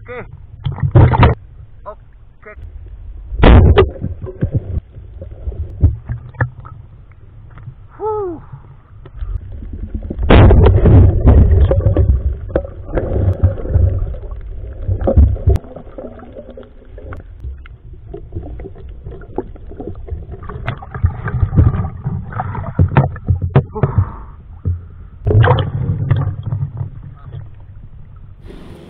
Malaki. Okay. Whew.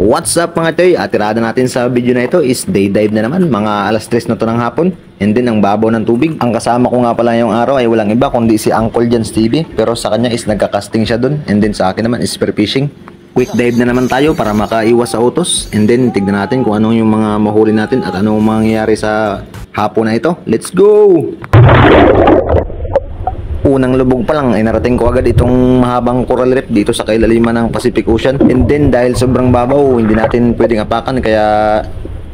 What's up mga toy? At tirada natin sa video na ito is day dive na naman, mga alas 3 na to ng hapon. And then ang babaw ng tubig. Ang kasama ko nga pala yung araw ay walang iba kundi si Uncle Jans TV. Pero sa kanya is nagka-casting siya dun. And then sa akin naman is spear fishing. Quick dive na naman tayo para makaiwas sa utos. And then tignan natin kung anong yung mga mahuli natin at anong mangyayari sa hapon na ito. Let's go! Unang lubog pa lang ay narating ko agad itong mahabang coral reef dito sa kailaliman ng Pacific Ocean. And then dahil sobrang babaw, hindi natin pwedeng apakan kaya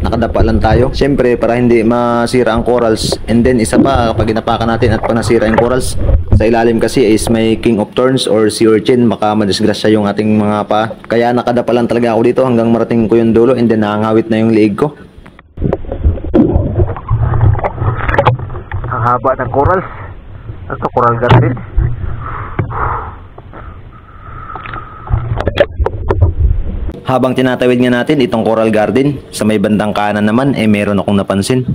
nakadapa lang tayo. Siyempre para hindi masira ang corals. And then isa pa, kapag inapakan natin at pag nasira yung corals, sa ilalim kasi is may king of thorns or sea urchin, baka madisgrasya yung ating mga paa. Kaya nakadapa lang talaga ako dito hanggang marating ko yung dulo and then nakangawit na yung liig ko. Ang haba ng corals. Ito, coral garden. Habang tinatawid nga natin itong coral garden, sa may bandang kanan naman ay meron akong napansin.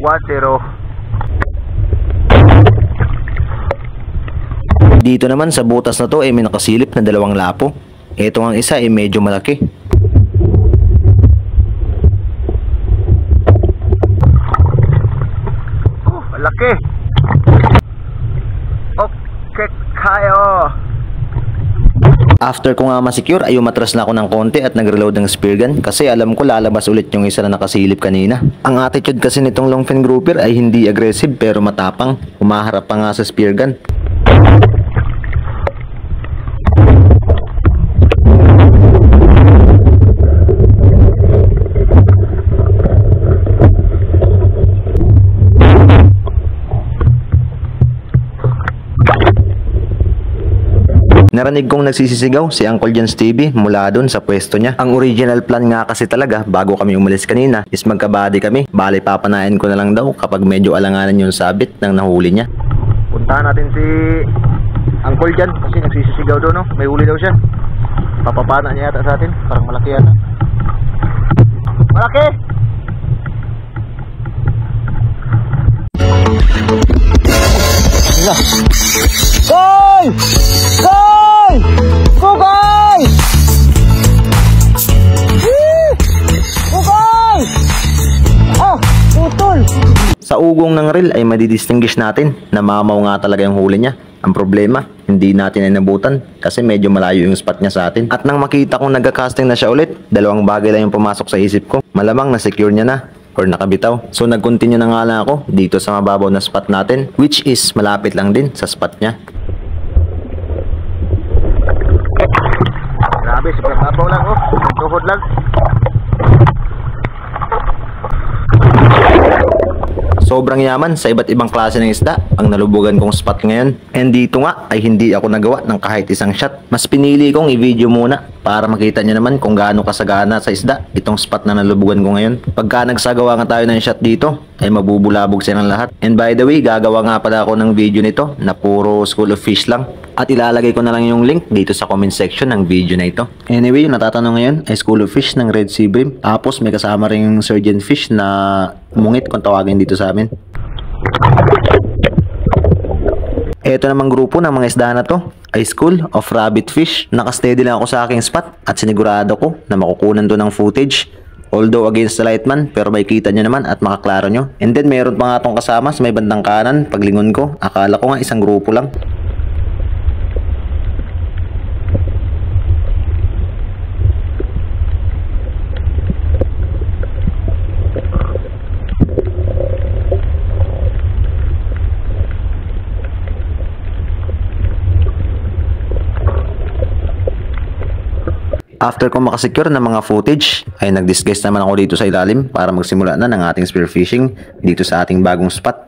Watero. Dito naman sa butas na to ay may nakasilip na dalawang lapo. Ito ang isa ay medyo malaki. Malaki. Okay kayo. After ko nga masecure ay umatras na ako ng konti at nag-reload ng spear gun kasi alam ko lalabas ulit yung isa na nakasilip kanina. Ang attitude kasi nitong longfin grouper ay hindi aggressive pero matapang. Humaharap pa nga sa spear gun. Narinig kong nagsisisigaw si Uncle Jans TV mula dun sa pwesto niya. Ang original plan nga kasi talaga bago kami umalis kanina is magkabady kami. Bali papanain ko na lang daw kapag medyo alanganan yung sabit ng nahuli niya. Puntahan natin si Uncle Jan kasi nagsisisigaw doon, no? May huli daw siya. Papapana niya yata sa atin. Parang malaki yata. Malaki! Goy! Goy! Goy! Goy! Ah! Putol! Sa ugong ng reel ay madidistinguish natin na mamaw nga talaga yung huli niya. Ang problema, hindi natin ay nabutan kasi medyo malayo yung spot niya sa atin. At nang makita kong nagka-casting na siya ulit, dalawang bagay lang yung pumasok sa isip ko. Malamang na-secure niya na or nakabitaw. So nag-continue na nga lang ako dito sa mababaw na spot natin, which is malapit lang din sa spot niya. Grabe, super babaw lang, oh. Tuhod lang. Sobrang yaman sa iba't ibang klase ng isda ang nalubugan kong spot ngayon. And dito nga ay hindi ako nagawa ng kahit isang shot. Mas pinili kong i-video muna para makita nyo naman kung gaano kasagana sa isda itong spot na nalubugan ko ngayon. Pagka nagsagawa nga tayo ng shot dito ay mabubulabog siya ng lahat. And by the way, gagawa nga pala ako ng video nito na puro school of fish lang. At ilalagay ko na lang yung link dito sa comment section ng video na ito. Anyway, yung natatanong ngayon ay school of fish ng red sea bream. Tapos may kasama rin yung surgeon fish na mungit kung tawagin dito sa amin. Ito namang grupo ng mga isda na to ay school of rabbit fish. Nakasteady lang ako sa aking spot at sinigurado ko na makukunan to ng footage. Although against the light man, pero makikita nyo naman at makaklaro nyo. And then meron pa nga itong kasama sa may bandang kanan. Paglingon ko, akala ko nga isang grupo lang. After ko makasecure ng mga footage, ay nag-disguise naman ako dito sa ilalim para magsimula na ng ating spearfishing dito sa ating bagong spot.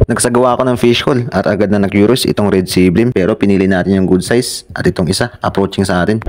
Nagsagawa ako ng fish call at agad na nag-curious itong red sea bream, pero pinili natin yung good size at itong isa approaching sa atin.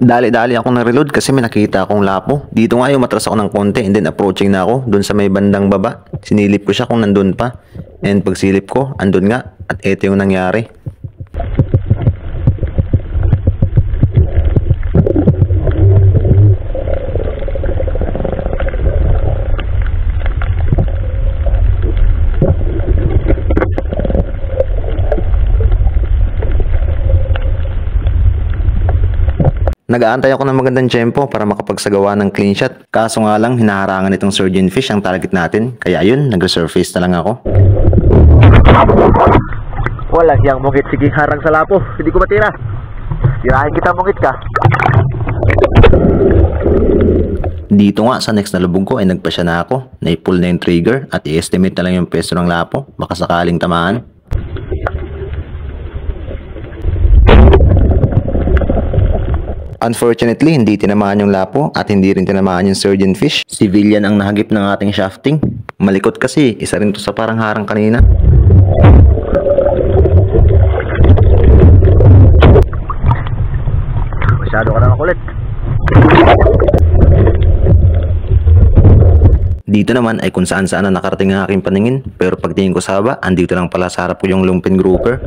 Dali-dali ako na-reload kasi may nakita akong lapo. Dito nga yung matras ako ng konti and then approaching na ako dun sa may bandang baba. Sinilip ko siya kung nandun pa. And pagsilip ko, andun nga. At eto yung nangyari. Nag-aantay ako ng magandang tiyempo para makapagsagawa ng clean shot. Kaso nga lang, hinaharangan itong surgeon fish ang target natin. Kaya yun, nag-resurface na lang ako. Wala siyang mungit. Sige, harang sa lapo. Hindi ko matira. Tirahin kita, mungit ka. Dito nga, sa next na lubog ko ay nagpasya na ako. Naipull na yung trigger at i-estimate na lang yung peso ng lapo. Baka sakaling tamaan. Unfortunately, hindi tinamaan yung lapo at hindi rin tinamaan yung surgeon fish. Civilian ang nahagip ng ating shafting. Malikot kasi, isa rin to sa parang harang kanina. Masyado ka na makulit. Dito naman ay kung saan saan na nakarating ang aking paningin. Pero pagtingin ko sa baba, andito lang pala sa harap ko yung lumpin grouper.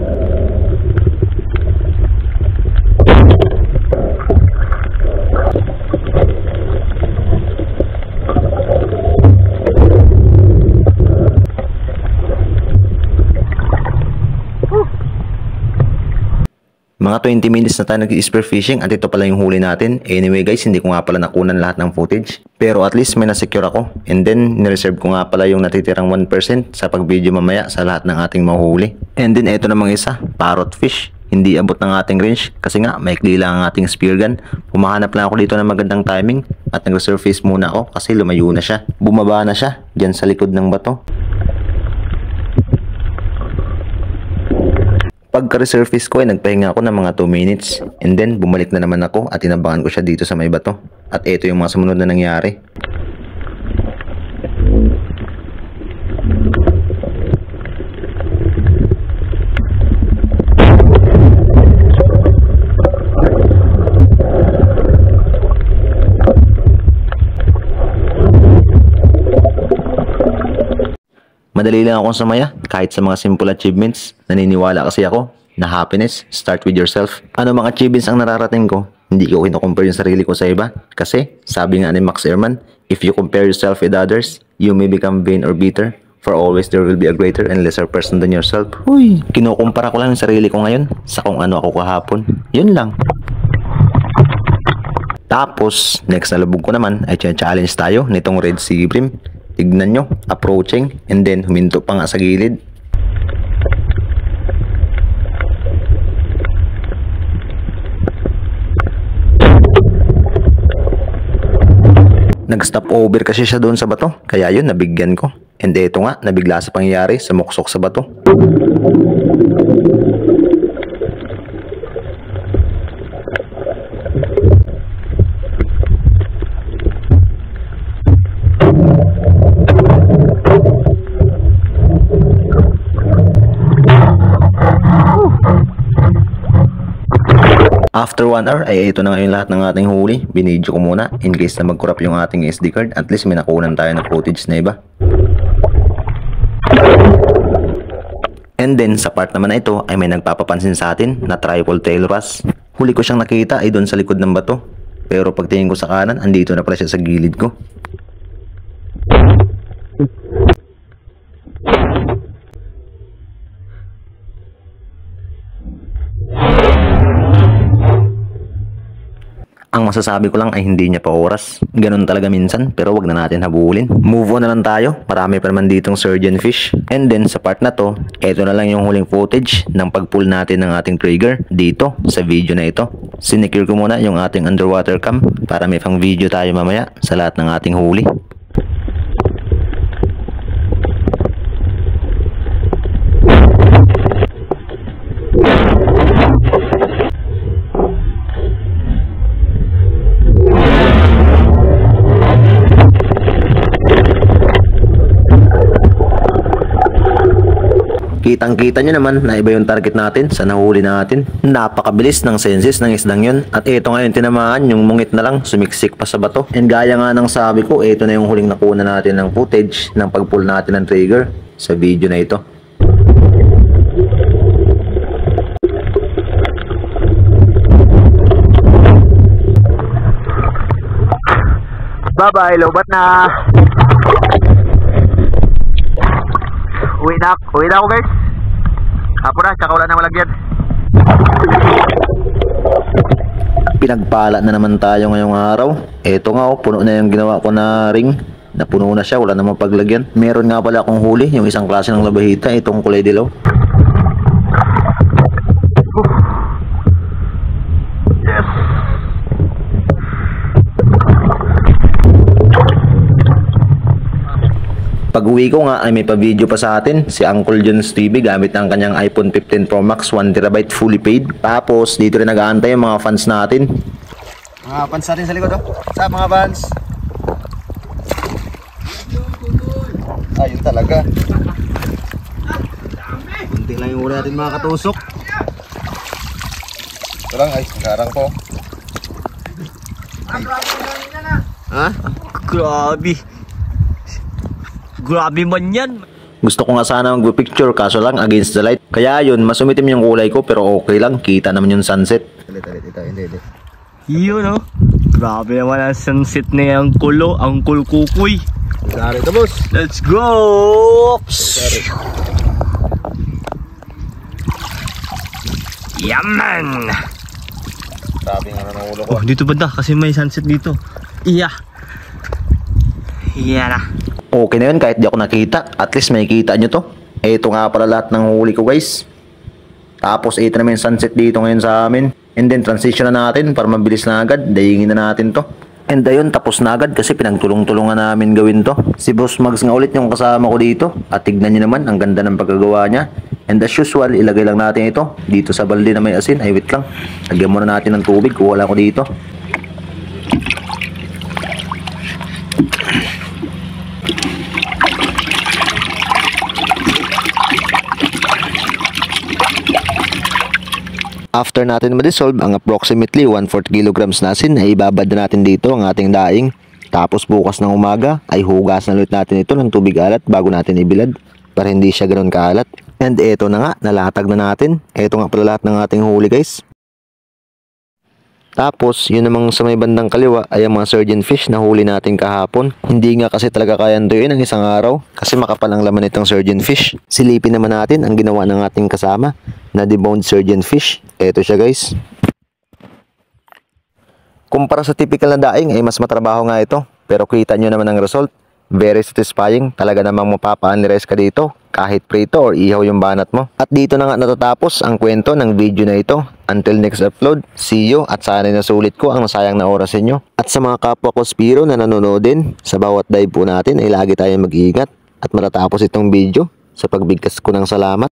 Mga 20 minutes na tayo nag-spear fishing at ito pala yung huli natin. Anyway guys, hindi ko nga pala nakunan lahat ng footage. Pero at least may na-secure ako. And then, nireserve ko nga pala yung natitirang 1% sa pag-video mamaya sa lahat ng ating mahuli. And then, ito namang isa, parrot fish. Hindi abot ng ating range kasi nga maikli lang ang ating spear gun. Pumahanap lang ako dito ng magandang timing at nag-resurface muna ako kasi lumayo na siya. Bumaba na siya dyan sa likod ng bato. Pagka-resurface ko ay nagpahinga ako ng mga 2 minutes and then bumalik na naman ako at inabangan ko siya dito sa may bato. At ito yung mga sumunod na nangyari. Madali lang akong sumaya kahit sa mga simple achievements. Naniniwala kasi ako na happiness start with yourself. Ano mga achievements ang nararating ko, hindi ko kino-compare yung sarili ko sa iba. Kasi sabi nga ni Max Ehrmann, if you compare yourself with others, you may become vain or bitter. For always there will be a greater and lesser person than yourself. Uy, kinukumpara ko lang yung sarili ko ngayon sa kung ano ako kahapon. Yun lang. Tapos, next na lubog ko naman ay challenge tayo nitong red sea bream. Tignan nyo, approaching, and then huminto pa nga sa gilid. Nag-stop over kasi siya doon sa bato, kaya yun, nabigyan ko. And eto nga, nabigla sa pangyayari, sumuksok sa bato. After 1 hour ay ito na ngayon lahat ng ating huli. Binidyo ko muna in case na mag-corrupt yung ating SD card. At least may nakunan tayo ng footage na iba. And then sa part naman na ito ay may nagpapapansin sa atin na triple tail wrasse. Huli ko siyang nakita ay doon sa likod ng bato. Pero pagtingin ko sa kanan, andito na pala siya sa gilid ko. Ang masasabi ko lang ay hindi niya pa oras. Ganun talaga minsan, pero wag na natin habulin. Move on na lang tayo. Marami pa naman ditong surgeon fish. And then sa part na to, eto na lang yung huling footage ng pag-pull natin ng ating trigger dito sa video na ito. Sinecure ko muna yung ating underwater cam para may pang video tayo mamaya sa lahat ng ating huli. Kitang-kita nyo naman na iba yung target natin sa nahuli natin. Napakabilis ng senses ng isdang yun. At ito ngayon tinamaan, yung mungit na lang sumiksik pa sa bato. And gaya nga ng sabi ko, ito na yung huling nakuha natin ng footage ng pag-pull natin ng trigger sa video na ito. Bye-bye, lobat na. Uwi na ako guys. Hapon na, tsaka wala na malagyan. Pinagpala na naman tayo ngayong araw. Eto nga puno na yung ginawa ko na ring. Napuno na siya, wala namang paglagyan. Meron nga pala akong huli, yung isang klase ng labahita, itong kulay dilaw. Yes. Pag-uwi ko nga ay may pa-video pa sa atin si Uncle John's TV gamit ang kanyang iPhone 15 Pro Max 1TB fully paid. Tapos dito rin nag-aantay yung mga fans natin. Mga fans natin sa likod, oh. Sa mga fans. Ayun talaga. Kunti lang yung uli natin mga katusok. Ito lang, ay, karang po. Ha? Grabe. Grabe man yan. Gusto ko nga sana mag-picture kaso lang against the light. Kaya yun, mas umitim yung kulay ko pero okay lang. Kita naman yung sunset. Hindi. Yun, no? Grabe naman ang sunset ni Uncle Kukoy. Sorry ito, boss. Let's go! Yaman! Sabi nga ng ulo ko. Oh, dito banda kasi may sunset dito. Iya. Iya na. Okay na yun kahit di ako nakita. At least may kita nyo to. Ito nga pala lahat ng huli ko guys. Tapos ito naman yung sunset dito ngayon sa amin. And then transition na natin para mabilis na agad. Dayingin na natin to. And ayun, tapos na agad kasi pinagtulong-tulungan namin gawin to. Si Boss Mags nga ulit yung kasama ko dito. At tignan nyo naman, ang ganda ng pagkagawa niya. And as usual, ilagay lang natin ito dito sa balde na may asin. Ay wait lang, lagyan muna natin ng tubig. Kuwala ko dito. After natin ma-dissolve ang approximately 1/4 kilograms na asin ay ibabad na natin dito ang ating daing. Tapos bukas ng umaga ay hugasan ulit natin ito ng tubig alat bago natin ibilad para hindi siya ganoon kaalat. And eto na nga, nalatag na natin. Eto nga pala lahat ng ating huli guys. Tapos, yun namang sa may bandang kaliwa ay ang mga surgeon fish na huli natin kahapon. Hindi nga kasi talaga kayang tuyuin ng isang araw kasi makapal ang laman itong surgeon fish. Silipin naman natin ang ginawa ng ating kasama na deboned surgeon fish. Eto siya guys. Kumpara sa typical na daing ay mas matrabaho nga ito. Pero kita nyo naman ang result. Very satisfying. Talaga namang mapapa-unrest ka dito kahit prito or ihaw yung banat mo. At dito na nga natatapos ang kwento ng video na ito. Until next upload, see you at sana'y nasulit ko ang nasayang na oras inyo. At sa mga kapwa ko Spiro na nanonood din, sa bawat dive po natin ay lagi tayong mag-iingat at matatapos itong video sa pagbigkas ko ng salamat.